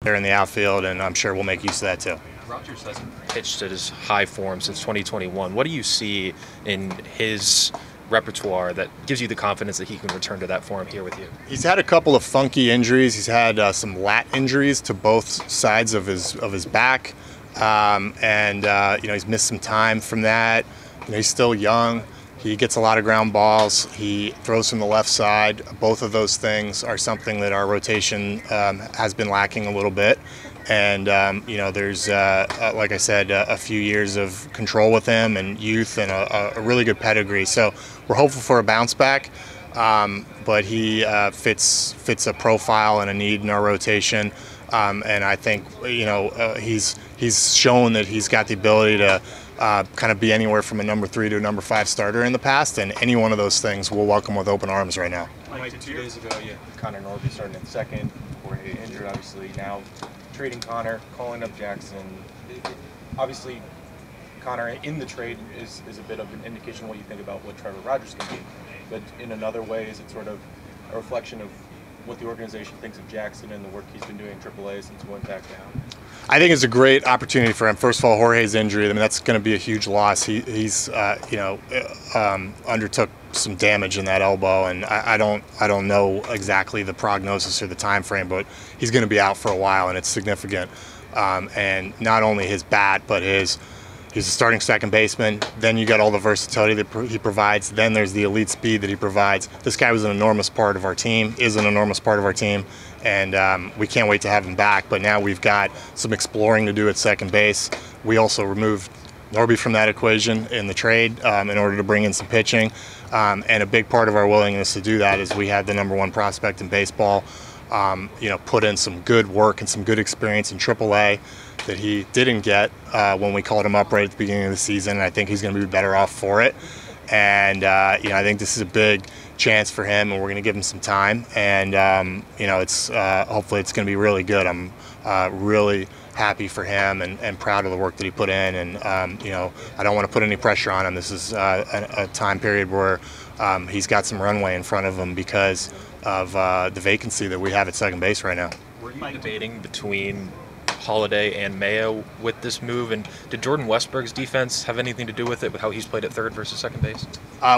there in the outfield, and I'm sure we'll make use of that too. Rogers hasn't pitched at his high form since 2021. What do you see in his repertoire that gives you the confidence that he can return to that form here with you? He's had a couple of funky injuries. He's had some lat injuries to both sides of his back, he's missed some time from that. He's still young. He gets a lot of ground balls. He throws from the left side. Both of those things are something that our rotation has been lacking a little bit. And, there's, like I said, a few years of control with him and youth and a really good pedigree. So we're hopeful for a bounce back, but he fits a profile and a need in our rotation. And I think, he's shown that he's got the ability to kind of be anywhere from a number 3 to a number 5 starter in the past, and any one of those things we'll welcome with open arms right now. Mike, 2 days ago, Connor Norby starting at second, Jorge injured, obviously. Now trading Connor, calling up Jackson. Obviously, Connor in the trade is a bit of an indication of what you think about what Trevor Rogers can be. But in another way, is it sort of a reflection of what the organization thinks of Jackson and the work he's been doing in AAA since he went back down? I think it's a great opportunity for him. First of all, Jorge's injury, I mean, that's going to be a huge loss. He's undertook some damage in that elbow, and I don't know exactly the prognosis or the time frame, but he's going to be out for a while, and it's significant. And not only his bat, but he's a starting second baseman. Then you got all the versatility that he provides. Then there's the elite speed that he provides. This guy was an enormous part of our team, is an enormous part of our team, and we can't wait to have him back. But now we've got some exploring to do at second base. We also removed Norby from that equation in the trade in order to bring in some pitching. And a big part of our willingness to do that is we had the number 1 prospect in baseball, put in some good work and some good experience in AAA that he didn't get when we called him up right at the beginning of the season. And I think he's going to be better off for it. And, I think this is a big chance for him, and we're going to give him some time. And, it's hopefully it's going to be really good. I'm really happy for him and proud of the work that he put in. And, I don't want to put any pressure on him. This is a time period where he's got some runway in front of him because of the vacancy that we have at second base right now. Were you debating between Holiday and Mayo with this move, and did Jordan Westberg's defense have anything to do with it, with how he's played at third versus second base?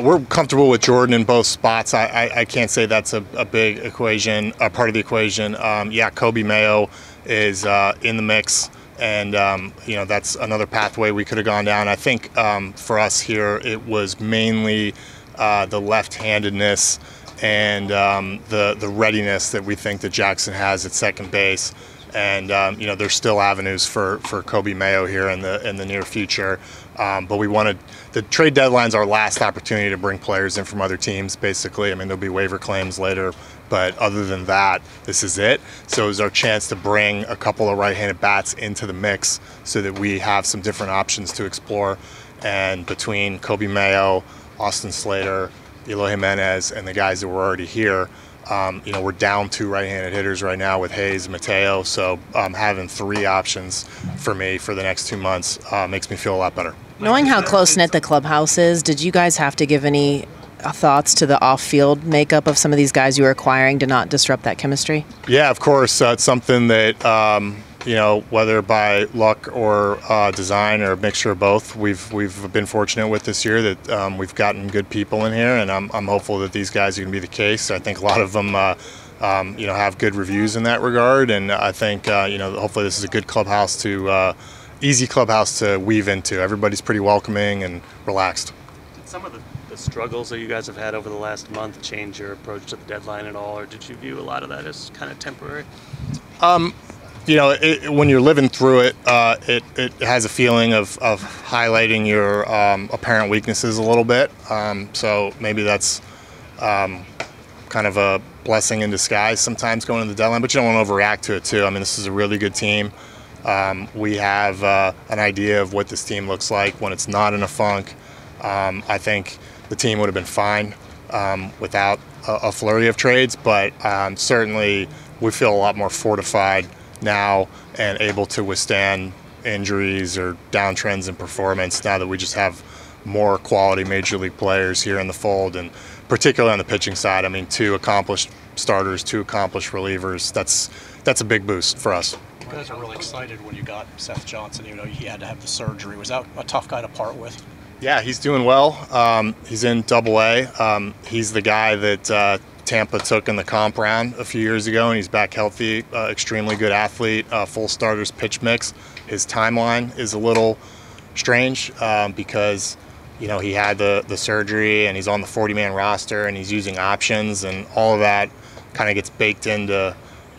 We're comfortable with Jordan in both spots. I can't say that's a big equation, a part of the equation. Koji Mayo is in the mix, and that's another pathway we could have gone down. I think for us here, it was mainly the left-handedness and the readiness that we think that Jackson has at second base. And there's still avenues for Koji Mayo here in the near future, but we wanted the trade deadline's our last opportunity to bring players in from other teams. Basically, I mean, there'll be waiver claims later, but other than that, this is it. So it was our chance to bring a couple of right-handed bats into the mix so that we have some different options to explore. And between Koji Mayo, Austin Slater, Eloy Jimenez, and the guys that were already here, we're down 2 right-handed hitters right now with Hayes and Mateo, so having 3 options for me for the next 2 months makes me feel a lot better. Knowing how close-knit the clubhouse is, did you guys have to give any thoughts to the off-field makeup of some of these guys you were acquiring to not disrupt that chemistry? Yeah, of course. It's something that, whether by luck or design or a mixture of both, we've been fortunate with this year that we've gotten good people in here, and I'm hopeful that these guys are going to be the case. I think a lot of them, have good reviews in that regard, and I think, hopefully this is a good clubhouse easy clubhouse to weave into. Everybody's pretty welcoming and relaxed. Did some of the struggles that you guys have had over the last month change your approach to the deadline at all, or did you view a lot of that as kind of temporary? When you're living through it, it has a feeling of highlighting your apparent weaknesses a little bit. So maybe that's kind of a blessing in disguise sometimes going to the deadline, but you don't want to overreact to it too. I mean, this is a really good team. We have an idea of what this team looks like when it's not in a funk. I think the team would have been fine without a flurry of trades, but certainly we feel a lot more fortified now and able to withstand injuries or downtrends in performance now that we just have more quality major league players here in the fold, and particularly on the pitching side. I mean, 2 accomplished starters, 2 accomplished relievers. That's a big boost for us. You guys are really excited when you got Seth Johnson. You know, he had to have the surgery. Was that a tough guy to part with? Yeah, he's doing well. He's in Double-A. He's the guy that Tampa took in the comp round a few years ago, and he's back healthy. Extremely good athlete, full starters pitch mix. His timeline is a little strange because, you know, he had the surgery and he's on the 40-man roster and he's using options, and all of that kind of gets baked into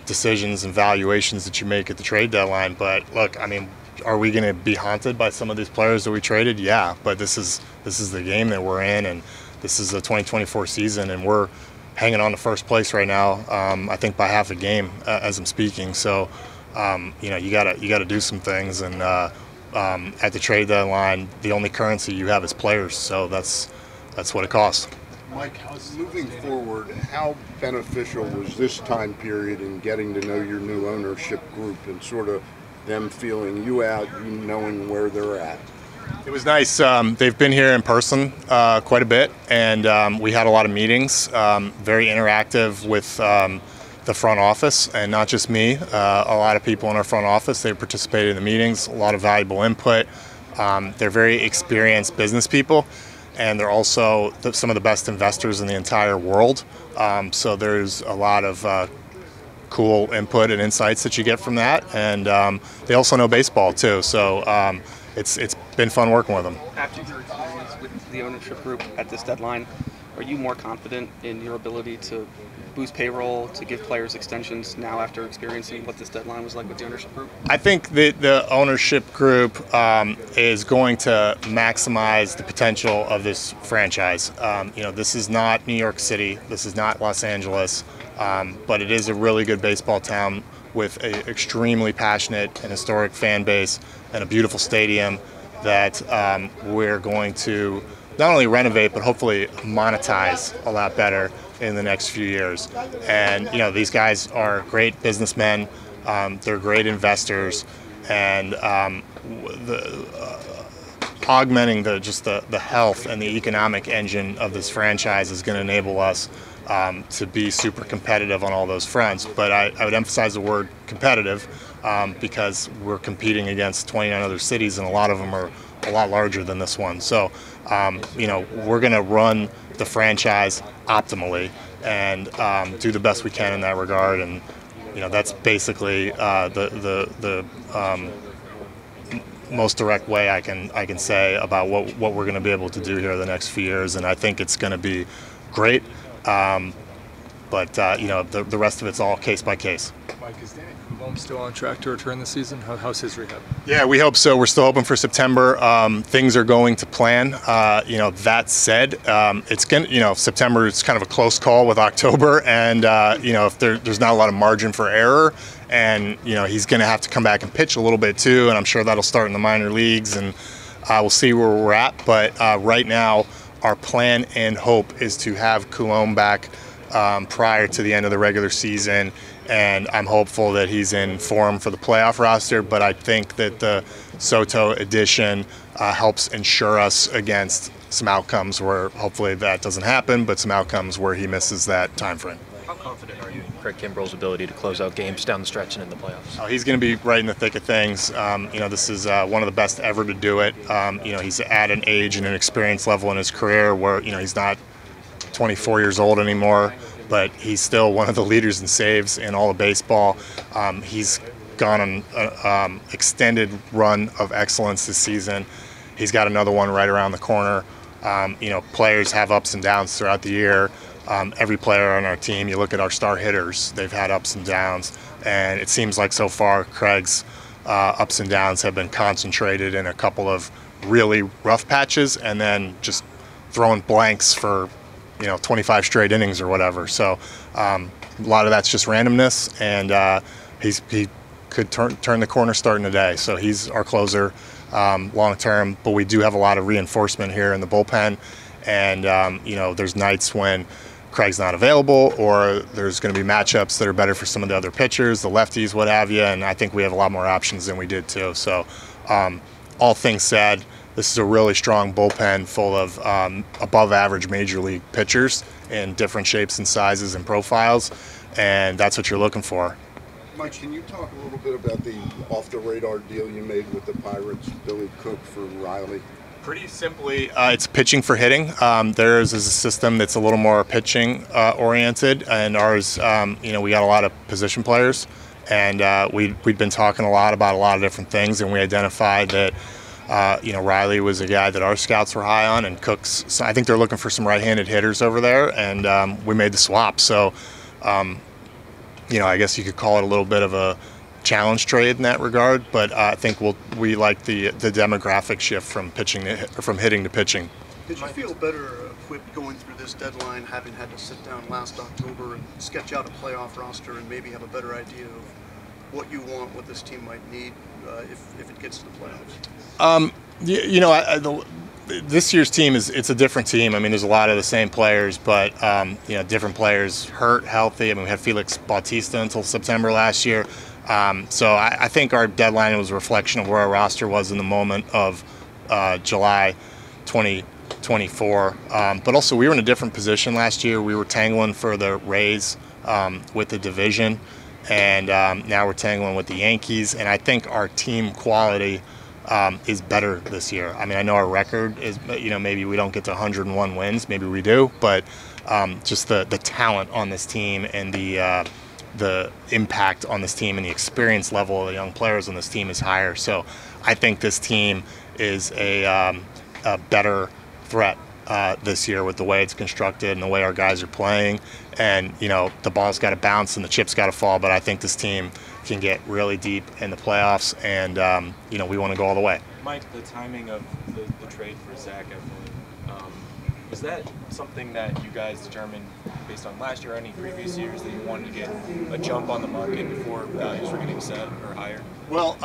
decisions and valuations that you make at the trade deadline. But look, I mean, are we going to be haunted by some of these players that we traded? Yeah, but this is the game that we're in, and this is the 2024 season, and we're hanging on to first place right now. I think by half a game as I'm speaking. So, you know, you gotta do some things, and at the trade deadline, the only currency you have is players. So that's what it costs. Mike, moving forward, how beneficial was this time period in getting to know your new ownership group and sort of them feeling you out, you knowing where they're at? It was nice. They've been here in person quite a bit, and we had a lot of meetings, very interactive with the front office, and not just me. A lot of people in our front office, they participated in the meetings, a lot of valuable input. They're very experienced business people, and they're also some of the best investors in the entire world. So there's a lot of cool input and insights that you get from that, and they also know baseball too. So it's been fun working with them. After your experience with the ownership group at this deadline, are you more confident in your ability to boost payroll, to give players extensions now after experiencing what this deadline was like with the ownership group? I think the ownership group is going to maximize the potential of this franchise. You know, this is not New York City, this is not Los Angeles, but it is a really good baseball town with an extremely passionate and historic fan base and a beautiful stadium that we're going to not only renovate but hopefully monetize a lot better in the next few years. And you know, these guys are great businessmen, they're great investors, and augmenting the health and the economic engine of this franchise is going to enable us to be super competitive on all those fronts. But I would emphasize the word competitive because we're competing against 29 other cities, and a lot of them are a lot larger than this one. So, you know, we're going to run the franchise optimally and do the best we can in that regard. And, you know, that's basically the most direct way I can say about what we're going to be able to do here the next few years. And I think it's going to be great. But you know, the rest of it's all case by case. Mike, is Danny Kimbrell still on track to return this season? How's his rehab? Yeah, we hope so. We're still hoping for September. Things are going to plan. You know, that said, it's gonna, you know, September is kind of a close call with October, and you know, if there's not a lot of margin for error, and you know, he's going to have to come back and pitch a little bit too, and I'm sure that'll start in the minor leagues, and we'll see where we're at. But right now, our plan and hope is to have Coulombe back prior to the end of the regular season, and I'm hopeful that he's in form for the playoff roster. But I think that the Soto addition helps ensure us against some outcomes where hopefully that doesn't happen, but some outcomes where he misses that time frame. How confident are you in Craig Kimbrell's ability to close out games down the stretch and in the playoffs? Oh, he's going to be right in the thick of things. You know, this is one of the best ever to do it. You know, he's at an age and an experience level in his career where, you know, he's not 24 years old anymore, but he's still one of the leaders in saves in all of baseball. He's gone on an extended run of excellence this season. He's got another one right around the corner. You know, players have ups and downs throughout the year. Every player on our team, you look at our star hitters, they've had ups and downs, and it seems like so far Craig's ups and downs have been concentrated in a couple of really rough patches and then just throwing blanks for, you know, 25 straight innings or whatever. So a lot of that's just randomness, and he could turn the corner starting today. So he's our closer long term, but we do have a lot of reinforcement here in the bullpen, and you know, there's nights when Craig's not available, or there's going to be matchups that are better for some of the other pitchers, the lefties, what have you, and I think we have a lot more options than we did too. So all things said, this is a really strong bullpen full of above average major league pitchers in different shapes and sizes and profiles, and that's what you're looking for. Mike, can you talk a little bit about the off-the-radar deal you made with the Pirates, Billy Cook for Riley? Pretty simply, it's pitching for hitting. Theirs is a system that's a little more pitching oriented, and ours, we got a lot of position players, and we'd been talking a lot about a lot of different things, and we identified that Riley was a guy that our scouts were high on, and Cook's. So I think they're looking for some right-handed hitters over there, and we made the swap. So, I guess you could call it a little bit of a challenge trade in that regard, but I think we like the demographic shift from hitting to pitching. Did you feel better equipped going through this deadline, having had to sit down last October and sketch out a playoff roster and maybe have a better idea of what you want, what this team might need if it gets to the playoffs? This year's team it's a different team. I mean, there's a lot of the same players, but different players hurt, healthy. I mean, we had Felix Bautista until September last year. So I think our deadline was a reflection of where our roster was in the moment of July 2024. But also, we were in a different position last year. We were tangling for the Rays with the division, and now we're tangling with the Yankees. And I think our team quality is better this year. I mean, I know our record is, maybe we don't get to 101 wins. Maybe we do, but just the talent on this team and the impact on this team and the experience level of the young players on this team is higher. So I think this team is a better threat this year with the way it's constructed and the way our guys are playing. And, the ball's got to bounce and the chips got to fall, but I think this team can get really deep in the playoffs, and, we want to go all the way. Mike, the timing of the trade for Zack Eppler, was that something that you guys determined based on last year or any previous years that you wanted to get a jump on the market before values were getting set or higher? Well,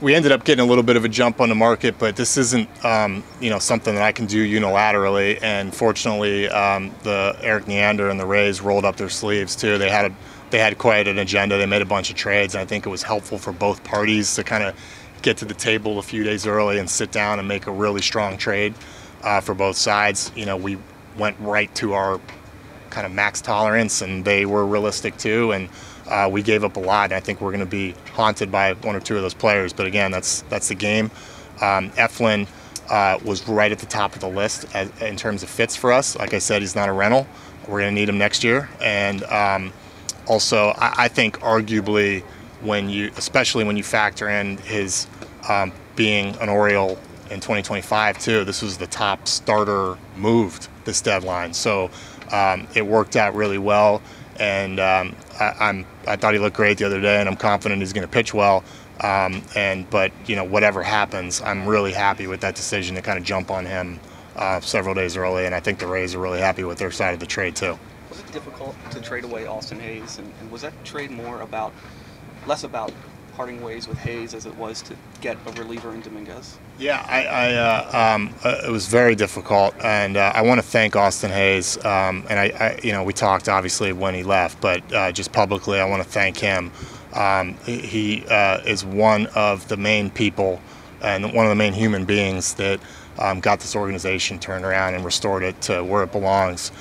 we ended up getting a little bit of a jump on the market, but this isn't something that I can do unilaterally. And fortunately, the Eric Neander and the Rays rolled up their sleeves too. They had quite an agenda. They made a bunch of trades, and I think it was helpful for both parties to kind of get to the table a few days early and sit down and make a really strong trade for both sides. We went right to our kind of max tolerance, and they were realistic too, and we gave up a lot, and I think we're going to be haunted by one or two of those players. But again, that's the game. Eflin was right at the top of the list in terms of fits for us. Like I said, he's not a rental. We're going to need him next year. And also, I think arguably, especially when you factor in his being an Oriole in 2025 too, this was the top starter moved this deadline. So it worked out really well. And I thought he looked great the other day, and I'm confident he's going to pitch well. But whatever happens, I'm really happy with that decision to kind of jump on him several days early, and I think the Rays are really happy with their side of the trade too. Was it difficult to trade away Austin Hayes, and was that trade less about parting ways with Hayes as it was to get a reliever in Dominguez? Yeah, it was very difficult, and I want to thank Austin Hayes. And we talked obviously when he left, but just publicly, I want to thank him. He is one of the main people and one of the main human beings that got this organization turned around and restored it to where it belongs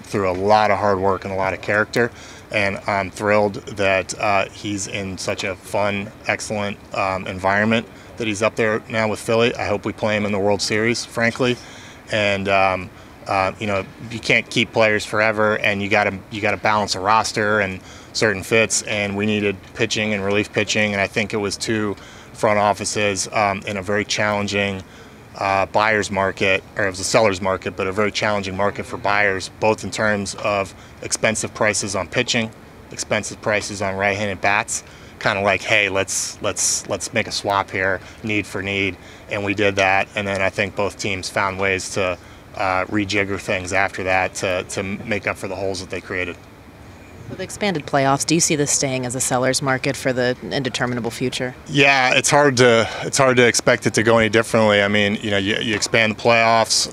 through a lot of hard work and a lot of character. And I'm thrilled that he's in such a fun, excellent environment that he's up there now with Philly. I hope we play him in the World Series, frankly. And you can't keep players forever, and you got to balance a roster and certain fits. And we needed pitching and relief pitching, and I think it was two front offices in a very challenging buyer's market, or it was a seller's market, but a very challenging market for buyers, both in terms of expensive prices on pitching, expensive prices on right-handed bats. Kind of like, hey, let's make a swap here, need for need, and we did that. And then I think both teams found ways to rejigger things after that to make up for the holes that they created. With expanded playoffs, do you see this staying as a seller's market for the indeterminable future? Yeah, it's hard to expect it to go any differently. I mean, you expand the playoffs,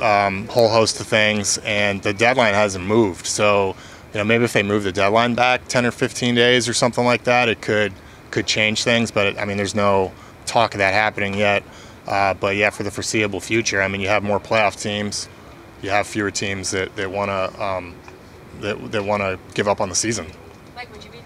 whole host of things, and the deadline hasn't moved. So, maybe if they move the deadline back 10 or 15 days or something like that, it could change things. But there's no talk of that happening yet. But yeah, for the foreseeable future, you have more playoff teams, you have fewer teams that want to. That want to give up on the season. Mike, would you be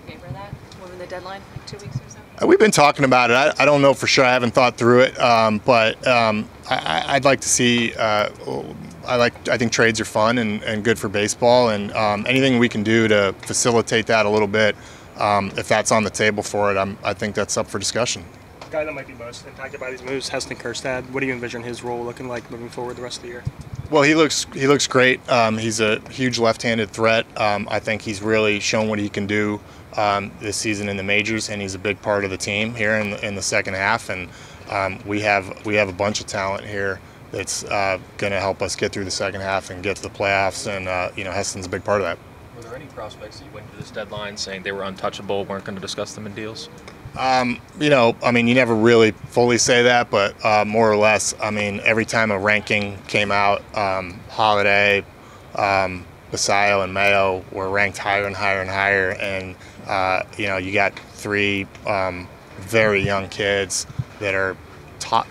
deadline, like 2 weeks or so? We've been talking about it. I don't know for sure. I haven't thought through it, but I'd like to see. I think trades are fun and good for baseball, and anything we can do to facilitate that a little bit, if that's on the table for it, I think that's up for discussion. The guy that might be most impacted by these moves, Heston Kjerstad. What do you envision his role looking like moving forward the rest of the year? Well, he looks great. He's a huge left-handed threat. I think he's really shown what he can do this season in the majors, and he's a big part of the team here in the second half. And we have a bunch of talent here that's going to help us get through the second half and get to the playoffs. And Heston's a big part of that. Were there any prospects that you went into this deadline saying they were untouchable, weren't going to discuss them in deals? You never really fully say that, but more or less, every time a ranking came out, Holiday, Basayo, and Mayo were ranked higher and higher and higher, and you got three very young kids that are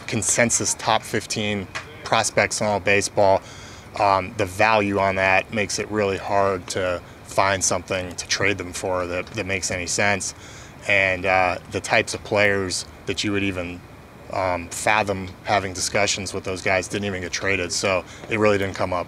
consensus top 15 prospects in all baseball. The value on that makes it really hard to find something to trade them for that makes any sense. And the types of players that you would even fathom having discussions with those guys didn't even get traded, so it really didn't come up.